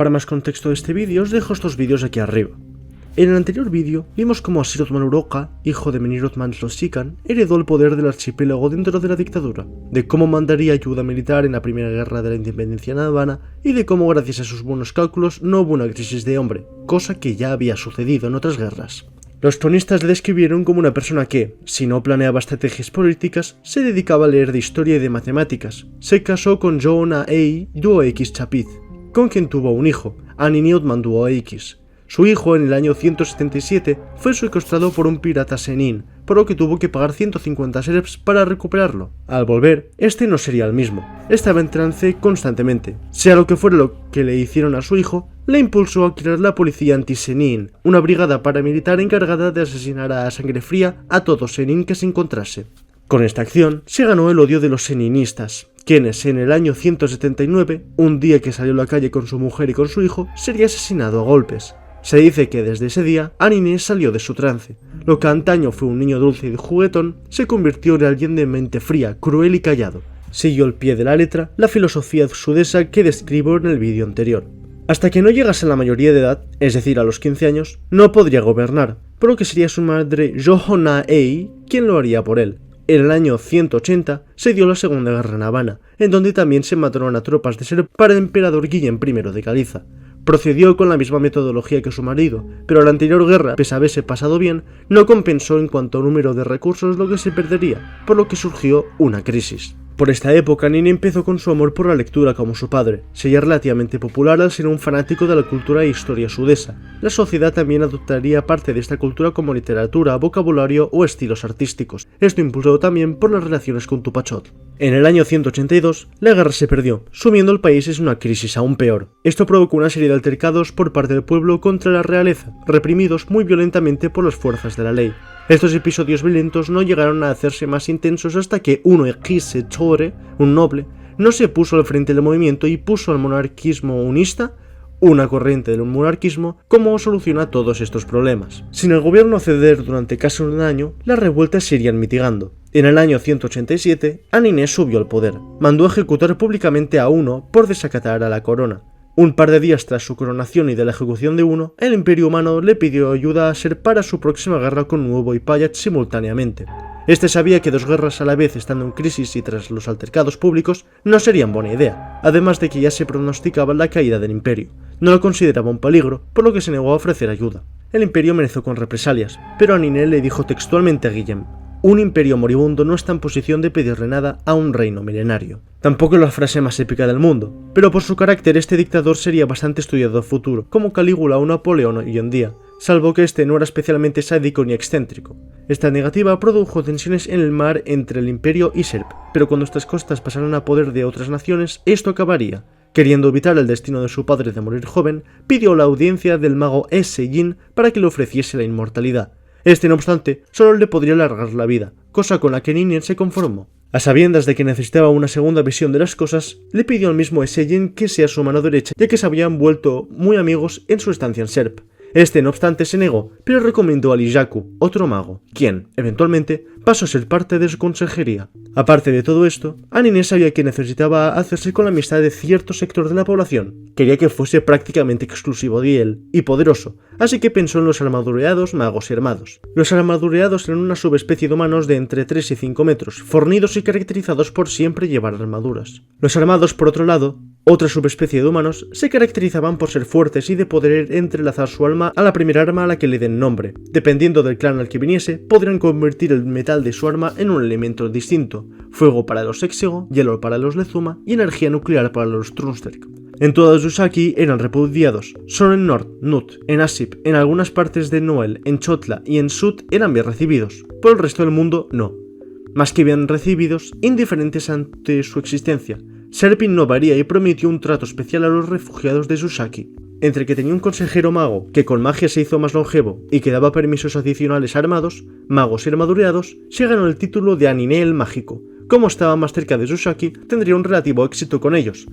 Para más contexto de este vídeo os dejo estos vídeos aquí arriba. En el anterior vídeo vimos cómo Asir Othman Uroqa, hijo de Menir Othman Slossikan, heredó el poder del archipiélago dentro de la dictadura, de cómo mandaría ayuda militar en la primera guerra de la independencia en Albania y de cómo gracias a sus buenos cálculos no hubo una crisis de hambre, cosa que ya había sucedido en otras guerras. Los cronistas le describieron como una persona que, si no planeaba estrategias políticas, se dedicaba a leer de historia y de matemáticas. Se casó con Joanna A. Duo-X Chapid, con quien tuvo un hijo, Anini Othman Duo-X. Su hijo, en el año 177, fue secuestrado por un pirata Senin, por lo que tuvo que pagar 150 serps para recuperarlo. Al volver, este no sería el mismo. Estaba en trance constantemente. Sea lo que fuera lo que le hicieron a su hijo, le impulsó a crear la policía anti-Senin, una brigada paramilitar encargada de asesinar a sangre fría a todo Senin que se encontrase. Con esta acción, se ganó el odio de los seninistas, quienes en el año 179, un día que salió a la calle con su mujer y con su hijo, sería asesinado a golpes. Se dice que desde ese día, Anine salió de su trance. Lo que antaño fue un niño dulce y juguetón, se convirtió en alguien de mente fría, cruel y callado. Siguió al pie de la letra la filosofía sudesa que describo en el vídeo anterior. Hasta que no llegase a la mayoría de edad, es decir, a los 15 años, no podría gobernar, por lo que sería su madre Johanna A. quien lo haría por él. En el año 180 se dio la Segunda Guerra en Habana, en donde también se mataron a tropas de Serb para el emperador Guillem I de Galiza. Procedió con la misma metodología que su marido, pero la anterior guerra, pese a haberse pasado bien, no compensó en cuanto a número de recursos lo que se perdería, por lo que surgió una crisis. Por esta época, Nini empezó con su amor por la lectura como su padre. Sería relativamente popular al ser un fanático de la cultura e historia sudesa. La sociedad también adoptaría parte de esta cultura como literatura, vocabulario o estilos artísticos. Esto impulsado también por las relaciones con Tupachot. En el año 182, la guerra se perdió, sumiendo al país en una crisis aún peor. Esto provocó una serie de altercados por parte del pueblo contra la realeza, reprimidos muy violentamente por las fuerzas de la ley. Estos episodios violentos no llegaron a hacerse más intensos hasta que uno Eqise Chore, un noble, no se puso al frente del movimiento y puso al monarquismo unista, una corriente del monarquismo, como soluciona todos estos problemas. Sin el gobierno ceder durante casi un año, las revueltas se irían mitigando. En el año 187, Anine subió al poder. Mandó ejecutar públicamente a uno por desacatar a la corona. Un par de días tras su coronación y de la ejecución de uno, el Imperio Humano le pidió ayuda a Serb para su próxima guerra con Nuevo y Payat simultáneamente. Este sabía que dos guerras a la vez estando en crisis y tras los altercados públicos no serían buena idea, además de que ya se pronosticaba la caída del imperio. No lo consideraba un peligro, por lo que se negó a ofrecer ayuda. El imperio amenazó con represalias, pero Anine le dijo textualmente a Guillem: un imperio moribundo no está en posición de pedirle nada a un reino milenario. Tampoco es la frase más épica del mundo, pero por su carácter este dictador sería bastante estudiado a futuro, como Calígula o Napoleón hoy en día, salvo que este no era especialmente sádico ni excéntrico. Esta negativa produjo tensiones en el mar entre el imperio y Serb, pero cuando estas costas pasaran a poder de otras naciones, esto acabaría. Queriendo evitar el destino de su padre de morir joven, pidió la audiencia del mago Ese-Yin para que le ofreciese la inmortalidad. Este, no obstante, solo le podría alargar la vida, cosa con la que Nini se conformó. A sabiendas de que necesitaba una segunda visión de las cosas, le pidió al mismo Ese-Yin que sea su mano derecha, ya que se habían vuelto muy amigos en su estancia en Serb. Este, no obstante, se negó, pero recomendó a Lijaku, otro mago, quien, eventualmente, pasó a ser parte de su consejería. Aparte de todo esto, Anine sabía que necesitaba hacerse con la amistad de cierto sector de la población. Quería que fuese prácticamente exclusivo de él, y poderoso, así que pensó en los armadureados magos y armados. Los armadureados eran una subespecie de humanos de entre 3 y 5 metros, fornidos y caracterizados por siempre llevar armaduras. Los armados, por otro lado, otra subespecie de humanos, se caracterizaban por ser fuertes y de poder entrelazar su alma a la primera arma a la que le den nombre. Dependiendo del clan al que viniese, podrían convertir el metal de su arma en un elemento distinto: fuego para los Exego, hielo para los Lezuma y energía nuclear para los Trunsterk. En todos los Usaki eran repudiados, solo en Nord, Nut, en Asip, en algunas partes de Noel, en Chotla y en Sud eran bien recibidos, por el resto del mundo no. Más que bien recibidos, indiferentes ante su existencia. Serp innovaría y prometió un trato especial a los refugiados de Susaki. Entre que tenía un consejero mago que con magia se hizo más longevo y que daba permisos adicionales a armados, magos y armadureados, se ganó el título de Anine el Mágico. Como estaba más cerca de Susaki, tendría un relativo éxito con ellos.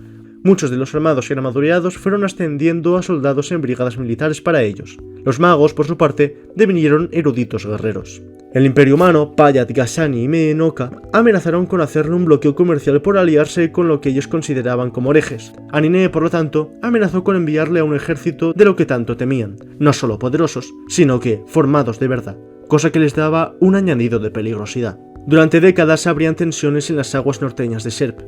Muchos de los armados y armadureados fueron ascendiendo a soldados en brigadas militares para ellos. Los magos, por su parte, devinieron eruditos guerreros. El Imperio Humano, Payat, Gashani y Menoka amenazaron con hacerle un bloqueo comercial por aliarse con lo que ellos consideraban como herejes. Aniné, por lo tanto, amenazó con enviarle a un ejército de lo que tanto temían, no solo poderosos, sino que formados de verdad, cosa que les daba un añadido de peligrosidad. Durante décadas habrían tensiones en las aguas norteñas de Serp,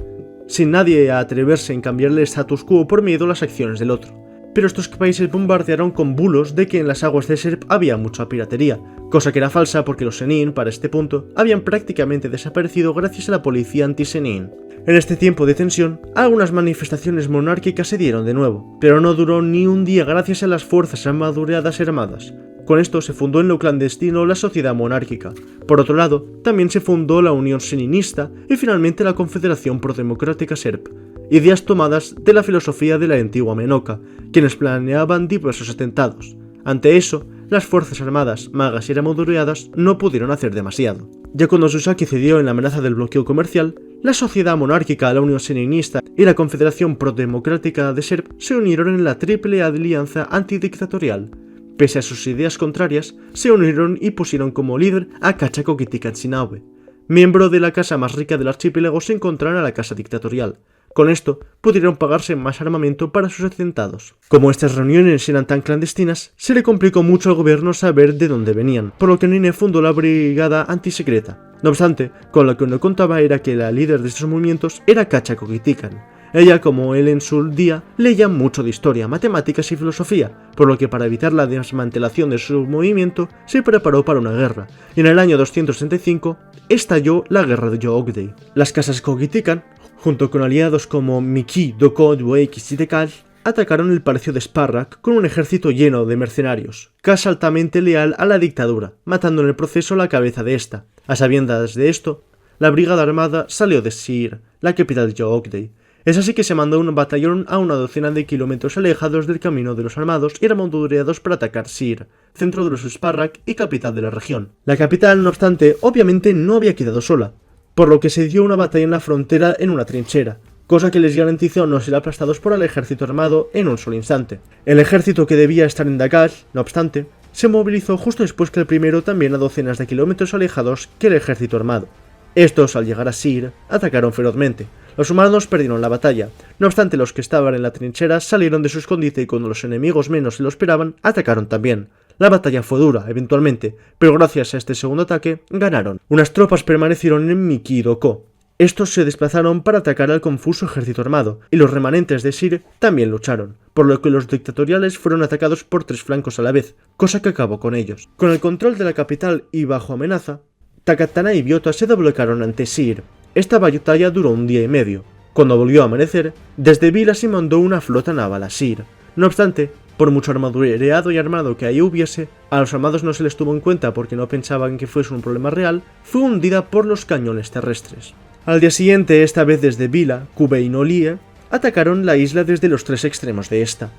sin nadie a atreverse en cambiarle el status quo por miedo a las acciones del otro. Pero estos países bombardearon con bulos de que en las aguas de Serp había mucha piratería, cosa que era falsa porque los Senin, para este punto, habían prácticamente desaparecido gracias a la policía anti-Senin. En este tiempo de tensión, algunas manifestaciones monárquicas se dieron de nuevo, pero no duró ni un día gracias a las fuerzas armadureadas y armadas. Con esto se fundó en lo clandestino la sociedad monárquica. Por otro lado, también se fundó la Unión Seninista y finalmente la Confederación Prodemocrática Serp, ideas tomadas de la filosofía de la antigua Menoka, quienes planeaban diversos atentados. Ante eso, las fuerzas armadas, magas y armadureadas no pudieron hacer demasiado. Ya cuando Susaki cedió en la amenaza del bloqueo comercial, la sociedad monárquica, la Unión Seninista y la Confederación Prodemocrática de Serp se unieron en la Triple Alianza Antidictatorial. Pese a sus ideas contrarias, se unieron y pusieron como líder a Kachako Kitikachinawe, miembro de la casa más rica del archipiélago sin encontrar a la casa dictatorial. Con esto, pudieron pagarse más armamento para sus atentados. Como estas reuniones eran tan clandestinas, se le complicó mucho al gobierno saber de dónde venían, por lo que Aniné fundó la Brigada Antisecreta. No obstante, con lo que no contaba era que la líder de estos movimientos era Kachako Kitikan. Ella, como él en su día, leía mucho de historia, matemáticas y filosofía, por lo que para evitar la desmantelación de su movimiento, se preparó para una guerra, y en el año 265 estalló la guerra de Yoogdei. Las casas Kogitikan, junto con aliados como Miki, Doko, Dueikis y Tekal, atacaron el palacio de Sparrak con un ejército lleno de mercenarios, casa altamente leal a la dictadura, matando en el proceso la cabeza de esta. A sabiendas de esto, la brigada armada salió de Sir, la capital de Yoogdei. Es así que se mandó un batallón a una docena de kilómetros alejados del camino de los armados y armadureados para atacar Sir, centro de los Sparrak y capital de la región. La capital, no obstante, obviamente no había quedado sola, por lo que se dio una batalla en la frontera en una trinchera, cosa que les garantizó no ser aplastados por el ejército armado en un solo instante. El ejército que debía estar en Dakar, no obstante, se movilizó justo después que el primero, también a docenas de kilómetros alejados que el ejército armado. Estos, al llegar a Sir, atacaron ferozmente. Los humanos perdieron la batalla. No obstante, los que estaban en la trinchera salieron de su escondite y cuando los enemigos menos se lo esperaban, atacaron también. La batalla fue dura, eventualmente, pero gracias a este segundo ataque, ganaron. Unas tropas permanecieron en Miki y Doko. Estos se desplazaron para atacar al confuso ejército armado, y los remanentes de Sir también lucharon, por lo que los dictatoriales fueron atacados por tres flancos a la vez, cosa que acabó con ellos. Con el control de la capital y bajo amenaza, Takatana y Biota se doblegaron ante Sir. Esta batalla duró un día y medio. Cuando volvió a amanecer, desde Vila se mandó una flota naval a Sir. No obstante, por mucho armadureado y armado que ahí hubiese, a los armados no se les tuvo en cuenta porque no pensaban que fuese un problema real, fue hundida por los cañones terrestres. Al día siguiente, esta vez desde Vila, Kube y Nolie, atacaron la isla desde los tres extremos de esta.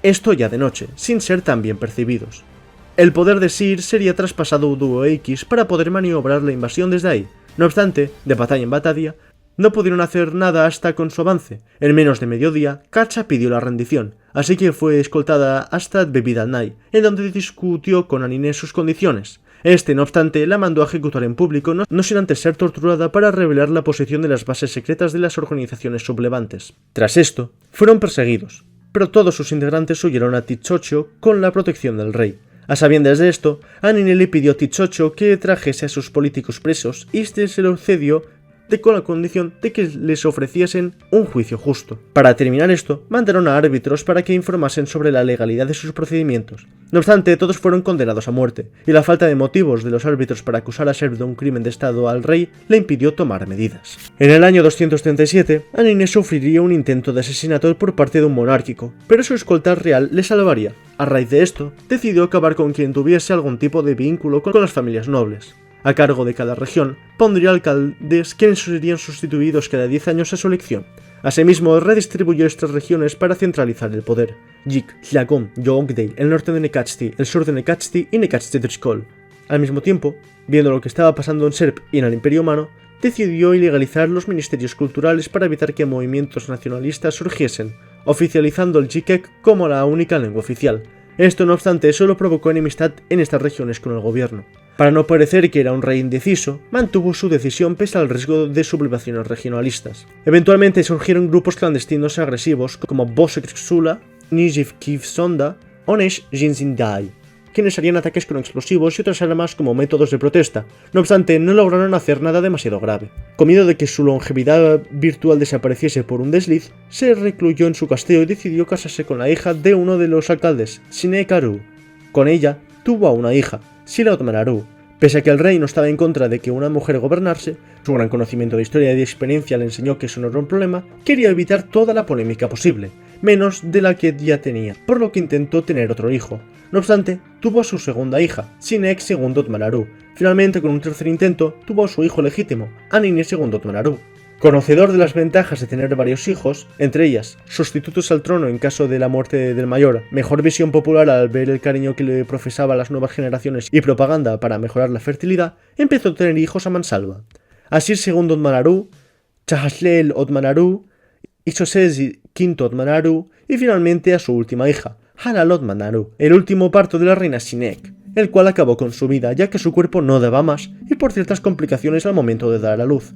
Esto ya de noche, sin ser tan bien percibidos. El poder de Sir sería traspasado a Dueikis para poder maniobrar la invasión desde ahí. No obstante, de batalla en batalla, no pudieron hacer nada hasta con su avance. En menos de mediodía, Kacha pidió la rendición, así que fue escoltada hasta Bebidalnai, en donde discutió con Aniné sus condiciones. Este, no obstante, la mandó a ejecutar en público, no sin antes ser torturada para revelar la posición de las bases secretas de las organizaciones sublevantes. Tras esto, fueron perseguidos, pero todos sus integrantes huyeron a Tichocho con la protección del rey. A sabiendas de esto, Aniné le pidió a Tichocho que trajese a sus políticos presos y este se lo cedió con la condición de que les ofreciesen un juicio justo. Para terminar esto, mandaron a árbitros para que informasen sobre la legalidad de sus procedimientos. No obstante, todos fueron condenados a muerte, y la falta de motivos de los árbitros para acusar a Serp de un crimen de estado al rey le impidió tomar medidas. En el año 237, Aniné sufriría un intento de asesinato por parte de un monárquico, pero su escolta real le salvaría. A raíz de esto, decidió acabar con quien tuviese algún tipo de vínculo con las familias nobles. A cargo de cada región, pondría alcaldes quienes serían sustituidos cada 10 años a su elección. Asimismo, redistribuyó estas regiones para centralizar el poder. Yik, Hlagom, Yoogdei, el norte de Nekachti, el sur de Nekachti y Nekachti-Drishkol. Al mismo tiempo, viendo lo que estaba pasando en Serp y en el Imperio Humano, decidió ilegalizar los ministerios culturales para evitar que movimientos nacionalistas surgiesen, oficializando el Yikek como la única lengua oficial. Esto, no obstante, solo provocó enemistad en estas regiones con el gobierno. Para no parecer que era un rey indeciso, mantuvo su decisión pese al riesgo de sublevaciones regionalistas. Eventualmente surgieron grupos clandestinos agresivos como Bosek Sula, Nijiv Sonda o Nesh Jinzindai, quienes harían ataques con explosivos y otras armas como métodos de protesta. No obstante, no lograron hacer nada demasiado grave. Con miedo de que su longevidad virtual desapareciese por un desliz, se recluyó en su castillo y decidió casarse con la hija de uno de los alcaldes, Sinek Aru. Con ella, tuvo a una hija, Silotman Aru. Pese a que el rey no estaba en contra de que una mujer gobernase, su gran conocimiento de historia y de experiencia le enseñó que eso no era un problema, quería evitar toda la polémica posible, menos de la que ya tenía, por lo que intentó tener otro hijo. No obstante, tuvo a su segunda hija, Sinek II Tmararu. Finalmente, con un tercer intento, tuvo a su hijo legítimo, Anine II Tmararu. Conocedor de las ventajas de tener varios hijos, entre ellas sustitutos al trono en caso de la muerte del mayor, mejor visión popular al ver el cariño que le profesaba a las nuevas generaciones y propaganda para mejorar la fertilidad, empezó a tener hijos a mansalva. Asir II Otmanaru, Chahaslel Otmanaru, Isosesi V Otmanaru y finalmente a su última hija, Halal Otmanaru, el último parto de la reina Sinek, el cual acabó con su vida ya que su cuerpo no daba más y por ciertas complicaciones al momento de dar a luz.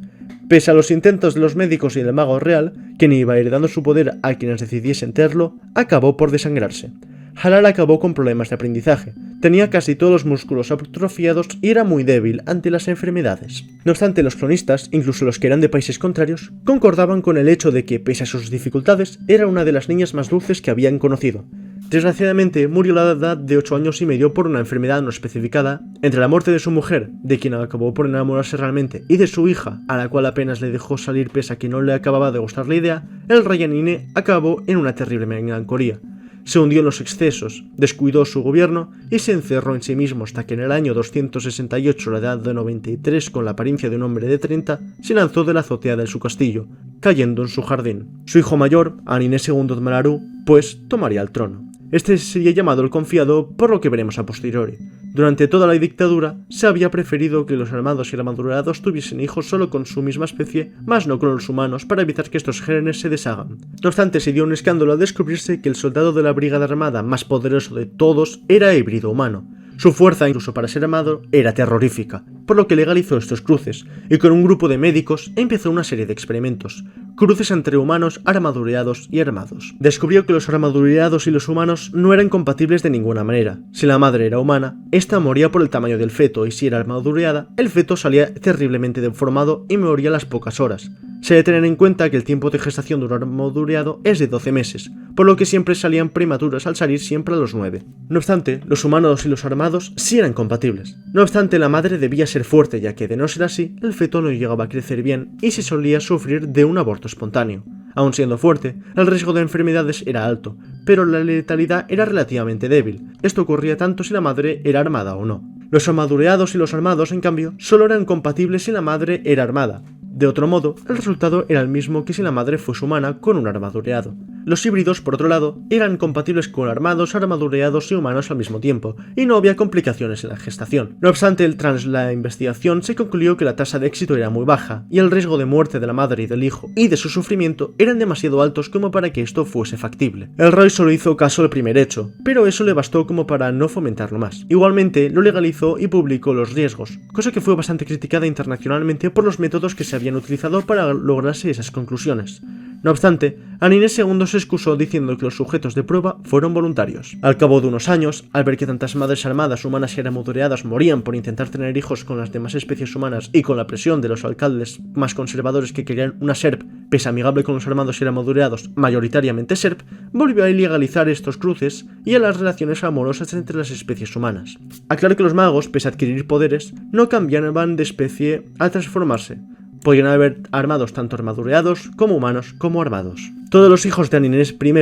Pese a los intentos de los médicos y del mago real, quien iba heredando su poder a quienes decidiesen tenerlo, acabó por desangrarse. Halal acabó con problemas de aprendizaje, tenía casi todos los músculos atrofiados y era muy débil ante las enfermedades. No obstante, los cronistas, incluso los que eran de países contrarios, concordaban con el hecho de que, pese a sus dificultades, era una de las niñas más dulces que habían conocido. Desgraciadamente, murió a la edad de 8 años y medio por una enfermedad no especificada. Entre la muerte de su mujer, de quien acabó por enamorarse realmente, y de su hija, a la cual apenas le dejó salir pese a que no le acababa de gustar la idea, el rey Anine acabó en una terrible melancolía. Se hundió en los excesos, descuidó su gobierno y se encerró en sí mismo hasta que en el año 268, a la edad de 93, con la apariencia de un hombre de 30, se lanzó de la azotea de su castillo, cayendo en su jardín. Su hijo mayor, Anine II Tmararu, pues tomaría el trono. Este sería llamado el confiado, por lo que veremos a posteriori. Durante toda la dictadura, se había preferido que los armados y armadurados tuviesen hijos solo con su misma especie, más no con los humanos, para evitar que estos genes se deshagan. No obstante, se dio un escándalo al descubrirse que el soldado de la brigada armada más poderoso de todos era híbrido humano. Su fuerza, incluso para ser armado, era terrorífica, por lo que legalizó estos cruces, y con un grupo de médicos empezó una serie de experimentos. Cruces entre humanos, armadureados y armados. Descubrió que los armadureados y los humanos no eran compatibles de ninguna manera. Si la madre era humana, esta moría por el tamaño del feto, y si era armadureada, el feto salía terriblemente deformado y moría a las pocas horas. Se debe tener en cuenta que el tiempo de gestación de un armadureado es de 12 meses, por lo que siempre salían prematuras al salir siempre a los 9. No obstante, los humanos y los armados sí eran compatibles. No obstante, la madre debía ser fuerte, ya que de no ser así, el feto no llegaba a crecer bien y se solía sufrir de un aborto espontáneo. Aun siendo fuerte, el riesgo de enfermedades era alto, pero la letalidad era relativamente débil. Esto ocurría tanto si la madre era armada o no. Los armadureados y los armados, en cambio, solo eran compatibles si la madre era armada. De otro modo, el resultado era el mismo que si la madre fuese humana con un armadureado. Los híbridos, por otro lado, eran compatibles con armados, armadureados y humanos al mismo tiempo, y no había complicaciones en la gestación. No obstante, tras la investigación se concluyó que la tasa de éxito era muy baja, y el riesgo de muerte de la madre y del hijo y de su sufrimiento eran demasiado altos como para que esto fuese factible. El rey solo hizo caso al primer hecho, pero eso le bastó como para no fomentarlo más. Igualmente, lo legalizó y publicó los riesgos, cosa que fue bastante criticada internacionalmente por los métodos que se habían utilizado para lograrse esas conclusiones. No obstante, Anine II se excusó diciendo que los sujetos de prueba fueron voluntarios. Al cabo de unos años, al ver que tantas madres armadas, humanas y armadureadas morían por intentar tener hijos con las demás especies humanas y con la presión de los alcaldes más conservadores que querían una SERP, pese amigable con los armados y armadureados, mayoritariamente SERP, volvió a ilegalizar estos cruces y a las relaciones amorosas entre las especies humanas. Aclaró que los magos, pese a adquirir poderes, no cambiaban de especie al transformarse. Podían haber armados tanto armadureados como humanos como armados. Todos los hijos de Anines I,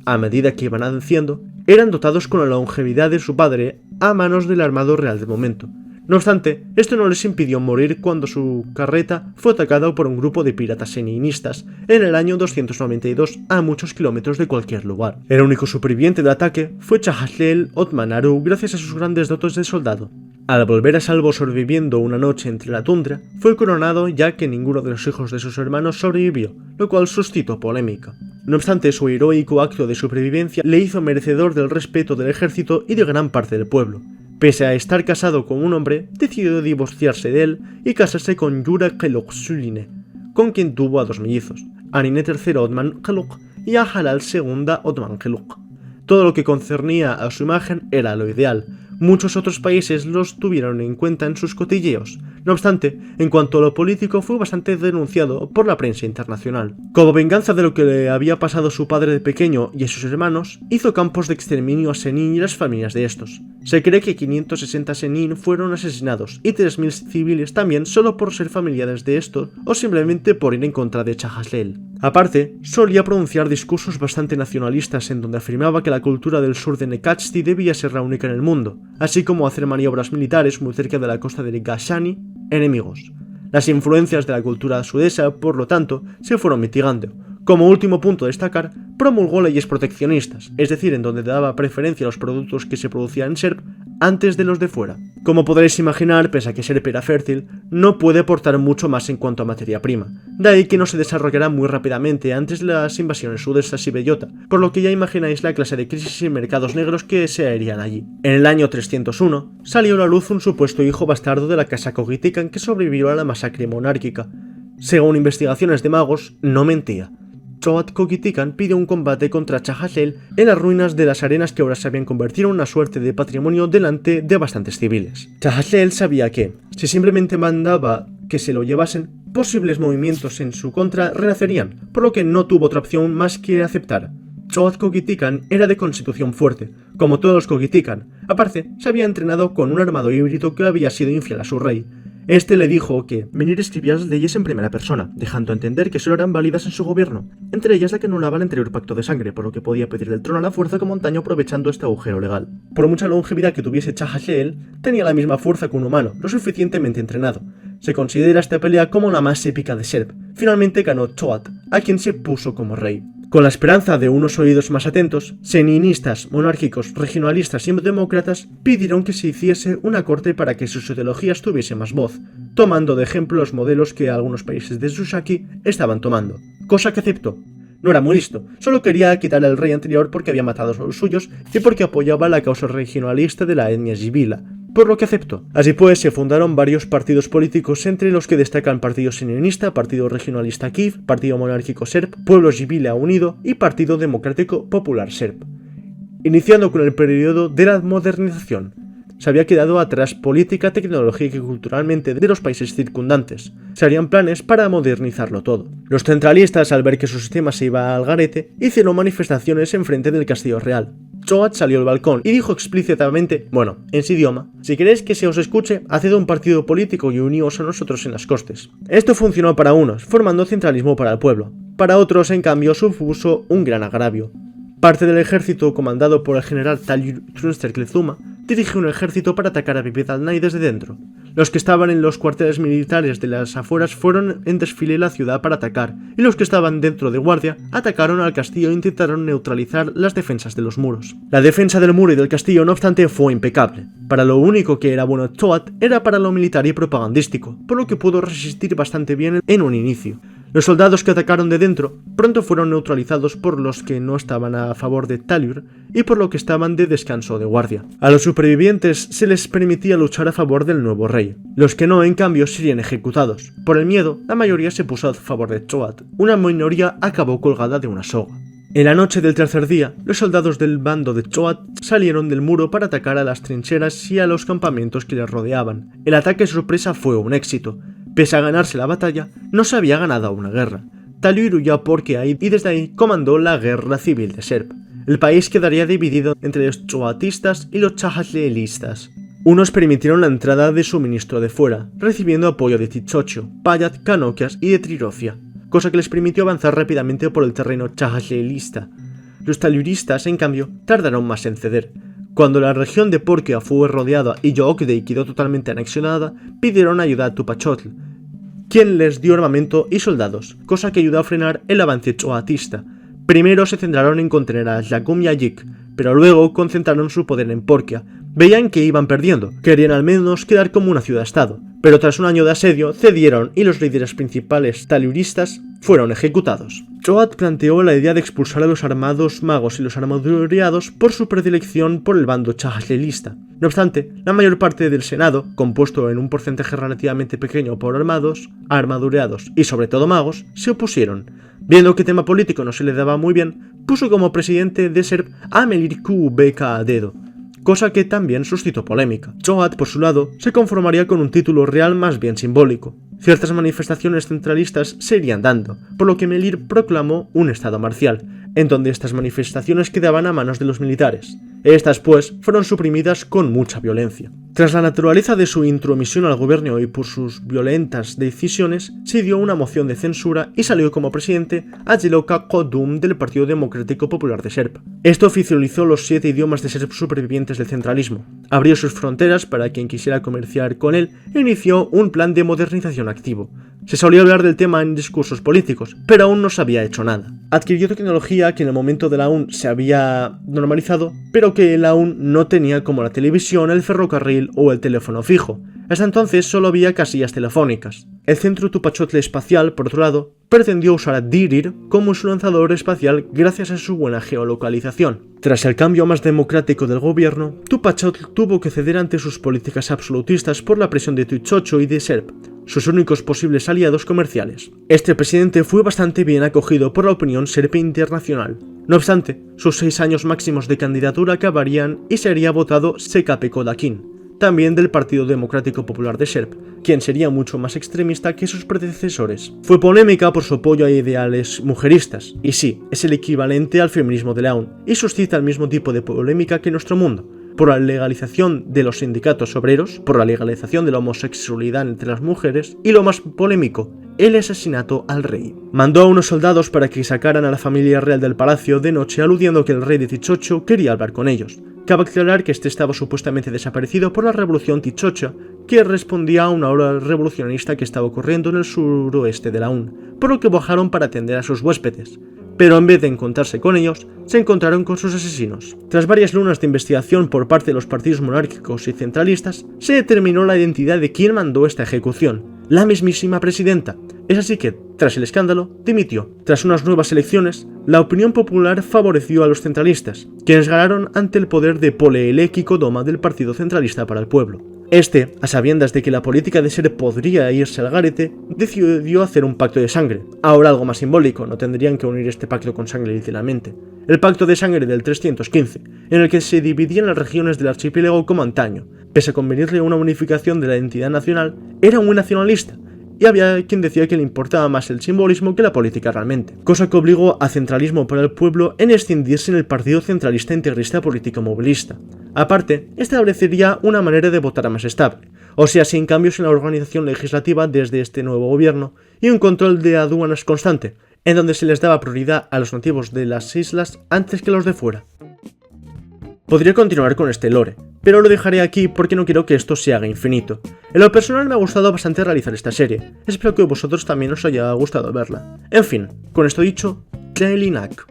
a medida que iban naciendo, eran dotados con la longevidad de su padre a manos del armado real del momento. No obstante, esto no les impidió morir cuando su carreta fue atacada por un grupo de piratas seninistas en el año 292 a muchos kilómetros de cualquier lugar. El único superviviente del ataque fue Chahaslel Otmanaru gracias a sus grandes dotes de soldado. Al volver a salvo sobreviviendo una noche entre la tundra, fue coronado ya que ninguno de los hijos de sus hermanos sobrevivió, lo cual suscitó polémica. No obstante, su heroico acto de supervivencia le hizo merecedor del respeto del ejército y de gran parte del pueblo. Pese a estar casado con un hombre, decidió divorciarse de él y casarse con Yura Keloksuline, con quien tuvo a 2 mellizos, a Nine III Otman Kelok y a Halal II Otman Kelok. Todo lo que concernía a su imagen era lo ideal. Muchos otros países los tuvieron en cuenta en sus cotilleos. No obstante, en cuanto a lo político, fue bastante denunciado por la prensa internacional. Como venganza de lo que le había pasado a su padre de pequeño y a sus hermanos, hizo campos de exterminio a Senin y las familias de estos. Se cree que 560 Senin fueron asesinados y 3000 civiles también solo por ser familiares de estos o simplemente por ir en contra de Chahaslel. Aparte, solía pronunciar discursos bastante nacionalistas en donde afirmaba que la cultura del sur de Nekachti debía ser la única en el mundo, así como hacer maniobras militares muy cerca de la costa de Gashani, enemigos. Las influencias de la cultura sudesa, por lo tanto, se fueron mitigando. Como último punto a destacar, promulgó leyes proteccionistas, es decir, en donde daba preferencia a los productos que se producían en Serp antes de los de fuera. Como podréis imaginar, pese a que Serp era fértil, no puede aportar mucho más en cuanto a materia prima, de ahí que no se desarrollará muy rápidamente antes de las invasiones sudesas y bellota, por lo que ya imagináis la clase de crisis y mercados negros que se harían allí. En el año 301, salió a la luz un supuesto hijo bastardo de la casa Cogitican que sobrevivió a la masacre monárquica. Según investigaciones de magos, no mentía. Choat Cogitican pidió un combate contra Chahaslel en las ruinas de las arenas que ahora se habían convertido en una suerte de patrimonio delante de bastantes civiles. Chahaslel sabía que, si simplemente mandaba que se lo llevasen, posibles movimientos en su contra renacerían, por lo que no tuvo otra opción más que aceptar. Choat Cogitican era de constitución fuerte, como todos los Cogitican. Aparte, se había entrenado con un armado híbrido que había sido infiel a su rey. Este le dijo que Menir escribía las leyes en primera persona, dejando a entender que solo eran válidas en su gobierno, entre ellas la que anulaba el anterior pacto de sangre, por lo que podía pedirle el trono a la fuerza como antaño aprovechando este agujero legal. Por mucha longevidad que tuviese Chahaslel, tenía la misma fuerza que un humano, lo suficientemente entrenado. Se considera esta pelea como la más épica de Serp. Finalmente ganó Choat, a quien se puso como rey. Con la esperanza de unos oídos más atentos, seninistas, monárquicos, regionalistas y demócratas pidieron que se hiciese una corte para que sus ideologías tuviesen más voz, tomando de ejemplo los modelos que algunos países de Susaki estaban tomando, cosa que aceptó. No era muy listo, solo quería quitar al rey anterior porque había matado a los suyos y porque apoyaba la causa regionalista de la etnia Jibila, por lo que aceptó. Así pues, se fundaron varios partidos políticos, entre los que destacan Partido Seninista, Partido Regionalista Kiev, Partido Monárquico Serp, Pueblo Jibila Unido y Partido Democrático Popular Serp. Iniciando con el periodo de la modernización, se había quedado atrás política, tecnológica y culturalmente de los países circundantes. Se harían planes para modernizarlo todo. Los centralistas, al ver que su sistema se iba al garete, hicieron manifestaciones enfrente del Castillo Real. Choat salió al balcón y dijo explícitamente, bueno, en su idioma, si queréis que se os escuche, haced un partido político y uníos a nosotros en las costes. Esto funcionó para unos, formando centralismo para el pueblo. Para otros, en cambio, supuso un gran agravio. Parte del ejército, comandado por el general Talyur Trunsterklezuma, dirigió un ejército para atacar a Bibi Talnai desde dentro. Los que estaban en los cuarteles militares de las afueras fueron en desfile a la ciudad para atacar, y los que estaban dentro de guardia atacaron al castillo e intentaron neutralizar las defensas de los muros. La defensa del muro y del castillo, no obstante, fue impecable. Para lo único que era bueno Choat era para lo militar y propagandístico, por lo que pudo resistir bastante bien en un inicio. Los soldados que atacaron de dentro pronto fueron neutralizados por los que no estaban a favor de Talyur y por lo que estaban de descanso de guardia. A los supervivientes se les permitía luchar a favor del nuevo rey. Los que no, en cambio, serían ejecutados. Por el miedo, la mayoría se puso a favor de Choat. Una minoría acabó colgada de una soga. En la noche del tercer día, los soldados del bando de Choat salieron del muro para atacar a las trincheras y a los campamentos que les rodeaban. El ataque sorpresa fue un éxito. Pese a ganarse la batalla, no se había ganado una guerra. Talyur huyó a Porkeaid y desde ahí comandó la guerra civil de Serp. El país quedaría dividido entre los choatistas y los chahasleelistas. Unos permitieron la entrada de suministro de fuera, recibiendo apoyo de Tichocho, Payat, Canoquias y de Trirocia, cosa que les permitió avanzar rápidamente por el terreno chahasleelista. Los talyuristas, en cambio, tardaron más en ceder. Cuando la región de Porkea fue rodeada y Yookdei quedó totalmente anexionada, pidieron ayuda a Tupachotl, quien les dio armamento y soldados, cosa que ayudó a frenar el avance choatista. Primero se centraron en contener a Yakum y a Yik, pero luego concentraron su poder en Porkea, Veían que iban perdiendo, querían al menos quedar como una ciudad-estado, pero tras un año de asedio cedieron y los líderes principales taluristas fueron ejecutados. Choat planteó la idea de expulsar a los armados magos y los armadureados por su predilección por el bando chajalelista. No obstante, la mayor parte del Senado, compuesto en un porcentaje relativamente pequeño por armados, armadureados y sobre todo magos, se opusieron. Viendo que tema político no se le daba muy bien, puso como presidente de SERP a Melirku Beka Dedo, cosa que también suscitó polémica. Choat, por su lado, se conformaría con un título real más bien simbólico. Ciertas manifestaciones centralistas se irían dando, por lo que Melir proclamó un estado marcial, en donde estas manifestaciones quedaban a manos de los militares. Estas, pues, fueron suprimidas con mucha violencia. Tras la naturaleza de su intromisión al gobierno y por sus violentas decisiones, se dio una moción de censura y salió como presidente Ajeloka Kodum del Partido Democrático Popular de SERP. Esto oficializó los 7 idiomas de SERP supervivientes del centralismo, abrió sus fronteras para quien quisiera comerciar con él e inició un plan de modernización activo. Se solía hablar del tema en discursos políticos, pero aún no se había hecho nada. Adquirió tecnología que en el momento de la UN se había normalizado, pero que la UN no tenía, como la televisión, el ferrocarril o el teléfono fijo. Hasta entonces solo había casillas telefónicas. El Centro Tupachotl Espacial, por otro lado, pretendió usar a Dirir como su lanzador espacial gracias a su buena geolocalización. Tras el cambio más democrático del gobierno, Tupachotl tuvo que ceder ante sus políticas absolutistas por la presión de Tuichocho y de SERP, sus únicos posibles aliados comerciales. Este presidente fue bastante bien acogido por la opinión SERP internacional. No obstante, sus 6 años máximos de candidatura acabarían y sería votado Sekape Kodakin, también del Partido Democrático Popular de SERP, quien sería mucho más extremista que sus predecesores. Fue polémica por su apoyo a ideales mujeristas, y sí, es el equivalente al feminismo de la ONU, y suscita el mismo tipo de polémica que nuestro mundo, por la legalización de los sindicatos obreros, por la legalización de la homosexualidad entre las mujeres, y lo más polémico, el asesinato al rey. Mandó a unos soldados para que sacaran a la familia real del palacio de noche aludiendo que el rey de Tichocho quería hablar con ellos. Cabe aclarar que este estaba supuestamente desaparecido por la revolución Tichocha, que respondía a una ola revolucionista que estaba ocurriendo en el suroeste de la UN, por lo que bajaron para atender a sus huéspedes. Pero en vez de encontrarse con ellos, se encontraron con sus asesinos. Tras varias lunas de investigación por parte de los partidos monárquicos y centralistas, se determinó la identidad de quien mandó esta ejecución, la mismísima presidenta. Es así que, tras el escándalo, dimitió. Tras unas nuevas elecciones, la opinión popular favoreció a los centralistas, quienes ganaron ante el poder de Pole Kodoma del Partido Centralista para el Pueblo. Este, a sabiendas de que la política de SERP podría irse al garete, decidió hacer un pacto de sangre. Ahora algo más simbólico, no tendrían que unir este pacto con sangre literalmente. El pacto de sangre del 315, en el que se dividían las regiones del archipiélago como antaño. Pese a convenirle una unificación de la identidad nacional, era muy nacionalista, y había quien decía que le importaba más el simbolismo que la política realmente, cosa que obligó a Centralismo para el Pueblo en escindirse en el Partido Centralista Integrista Político Movilista. Aparte, establecería una manera de votar más estable, o sea, sin cambios en la organización legislativa desde este nuevo gobierno, y un control de aduanas constante, en donde se les daba prioridad a los nativos de las islas antes que a los de fuera. Podría continuar con este lore, pero lo dejaré aquí porque no quiero que esto se haga infinito. En lo personal me ha gustado bastante realizar esta serie, espero que a vosotros también os haya gustado verla. En fin, con esto dicho, Tlelinak.